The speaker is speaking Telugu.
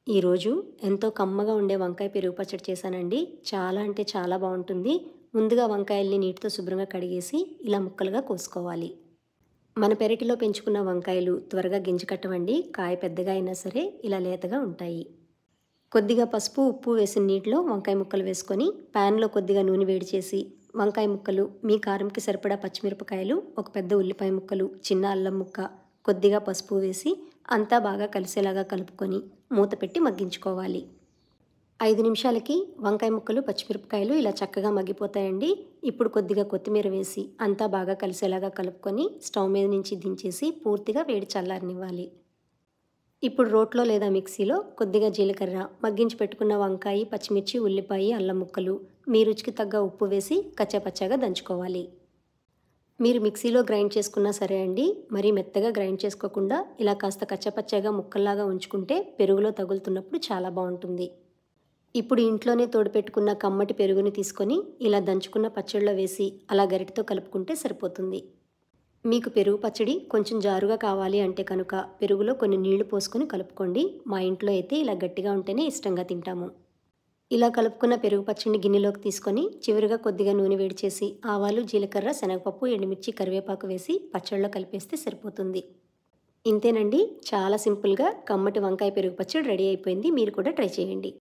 ఈరోజు ఎంతో కమ్మగా ఉండే వంకాయ పెరుగు పచ్చడి చేశానండి. చాలా అంటే చాలా బాగుంటుంది. ముందుగా వంకాయల్ని నీటితో శుభ్రంగా కడిగేసి ఇలా ముక్కలుగా కోసుకోవాలి. మన పెరటిలో పెంచుకున్న వంకాయలు త్వరగా గింజ కట్టవండి. కాయ పెద్దగా అయినా సరే ఇలా లేతగా ఉంటాయి. కొద్దిగా పసుపు, ఉప్పు వేసిన నీటిలో వంకాయ ముక్కలు వేసుకొని ప్యాన్లో కొద్దిగా నూనె వేడి చేసి వంకాయ ముక్కలు, మీ కారంకి సరిపడా పచ్చిమిరపకాయలు, ఒక పెద్ద ఉల్లిపాయ ముక్కలు, చిన్న అల్లం ముక్క, కొద్దిగా పసుపు వేసి అంతా బాగా కలిసేలాగా కలుపుకొని మూత పెట్టి మగ్గించుకోవాలి. 5 నిమిషాలకి వంకాయ ముక్కలు, పచ్చిమిరపకాయలు ఇలా చక్కగా మగ్గిపోతాయండి. ఇప్పుడు కొద్దిగా కొత్తిమీర వేసి అంతా బాగా కలిసేలాగా కలుపుకొని స్టవ్ మీద నుంచి దించేసి పూర్తిగా వేడి చల్లారనివ్వాలి. ఇప్పుడు రోట్లో లేదా మిక్సీలో కొద్దిగా జీలకర్ర, మగ్గించి పెట్టుకున్న వంకాయ, పచ్చిమిర్చి, ఉల్లిపాయ, అల్లం ముక్కలు, మీ రుచికి తగ్గ ఉప్పు వేసి కచ్చాపచ్చాగా దంచుకోవాలి. మీరు మిక్సీలో గ్రైండ్ చేసుకున్నా సరే అండి. మరీ మెత్తగా గ్రైండ్ చేసుకోకుండా ఇలా కాస్త కచ్చపచ్చగా ముక్కల్లాగా ఉంచుకుంటే పెరుగులో తగులుతున్నప్పుడు చాలా బాగుంటుంది. ఇప్పుడు ఇంట్లోనే తోడుపెట్టుకున్న కమ్మటి పెరుగుని తీసుకొని ఇలా దంచుకున్న పచ్చడిలో వేసి అలా గరిటతో కలుపుకుంటే సరిపోతుంది. మీకు పెరుగు పచ్చడి కొంచెం జారుగా కావాలి అంటే కనుక పెరుగులో కొన్ని నీళ్లు పోసుకొని కలుపుకోండి. మా ఇంట్లో అయితే ఇలా గట్టిగా ఉంటేనే ఇష్టంగా తింటాము. ఇలా కలుపుకున్న పెరుగు పచ్చడిని గిన్నెలోకి తీసుకొని చివరిగా కొద్దిగా నూనె వేడి చేసి ఆవాలు, జీలకర్ర, శనగపప్పు, ఎండుమిర్చి, కరివేపాకు వేసి పచ్చడిలో కలిపేస్తే సరిపోతుంది. ఇంతేనండి, చాలా సింపుల్గా కమ్మటి వంకాయ పెరుగు పచ్చడి రెడీ అయిపోయింది. మీరు కూడా ట్రై చేయండి.